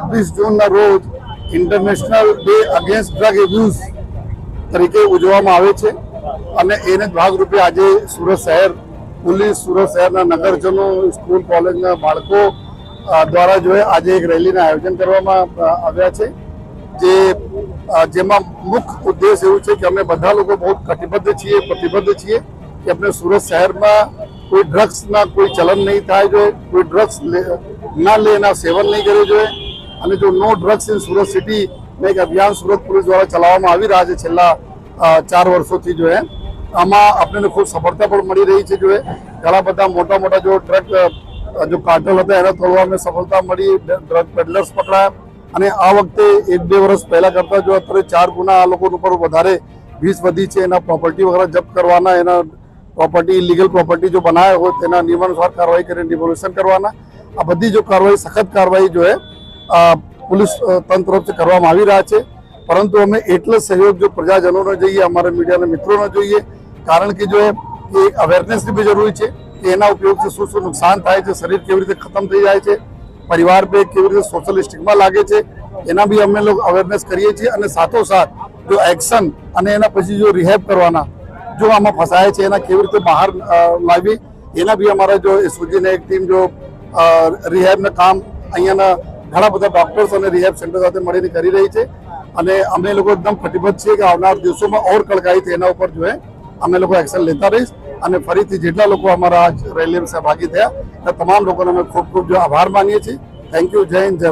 26 જૂનના રોજ international day against drug abuse તરીકે ઉજવવામાં આવે છે અને એને ભાગરૂપે આજે સુરત શહેર પોલીસ, સુરત શહેરના નગરજનો, સ્કૂલ કોલેજના બાળકો દ્વારા જો આજે એક રેલીનું આયોજન કરવામાં આવ્યા છે, જેમાં મુખ્ય ઉદ્દેશ એવું છે કે અમે બધા લોકો બહુ કટિબદ્ધ છીએ, પ્રતિબદ્ધ છીએ કે આપણે સુરત શહેરમાં કોઈ ડ્રગ્સના કોઈ ચલન નહીં થાય જોઈએ, કોઈ ડ્રગ્સ ના લે, એના સેવન નહીં કરવું જોઈએ અને જો no drugs in Surat city એક અભિયાન સુરત પોલીસ દ્વારા ચલાવવામાં આવી રહ્યા છે છેલ્લા 4 વર્ષોથી જો આમાં આપણને ખૂબ સફળતા પણ મળી રહી છે. જો ઘણા બધા મોટા મોટા જો ડ્રગ જો કાર્ટલ હતા એને તોડવામાં સફળતા મળી, ડ્રગ પેડલર્સ પકડાયા અને આ વખતે 1-2 વર્ષ પહેલા કરતા જો અત્યારે 4 ગુના આ લોકો ઉપર વધારે વીસ વધી છે. એના પ્રોપર્ટી વગેરે જપ્ત કરવાના, એના પ્રોપર્ટી ઇલીગલ પ્રોપર્ટી જો બનાવ્યા હોય તેના નિયમાનુસાર કાર્યવાહી કરીને ડિમોલિશન કરવાના, આ બધી જો કાર્યવાહી સખત કાર્યવાહી જો पुलिस तंत्र तरफ से કરવામાં આવી રહ્યા છે. પરંતુ અમે એટલો સહયોગ જો પ્રજાજનોનો જોઈએ, અમારા મીડિયાના મિત્રોનો જોઈએ, કારણ કે જો એ અવેરનેસની બી જરૂરી છે કે એના ઉપયોગથી શું શું નુકસાન થાય છે, શરીર કેવી રીતે ખતમ થઈ જાય છે, પરિવાર પર કેવી રીતે સોશિયલ સ્ટિગ્મા લાગે છે, એના બી અમે લોકો અવેરનેસ કરીએ છીએ અને સાથોસાથ જો એક્શન અને એના પછી જો રિહેબ કરવાના જો આમાં ફસાય છે એના કેવી રીતે બહાર લાવી એના બી અમારા જો એસઓજીની એક ટીમ જો રિહેબના કામ અહીંયાના ઘણા બધા ડોક્ટર્સ અને રિહેબ સેન્ટર સાથે મળીને કરી રહી છે અને અમે લોકો એકદમ કટિબદ્ધ છીએ કે આવનાર દિવસોમાં ઓર કડકાઈથી એના ઉપર જો અમે લોકો એક્શન લેતા રહીશ અને ફરીથી જેટલા લોકો અમારા આ રેલીમાં સહભાગી થયા એ તમામ લોકોને અમે ખૂબ ખૂબ જો આભાર માનીએ છીએ. Thank you. જય હિન્દ, જય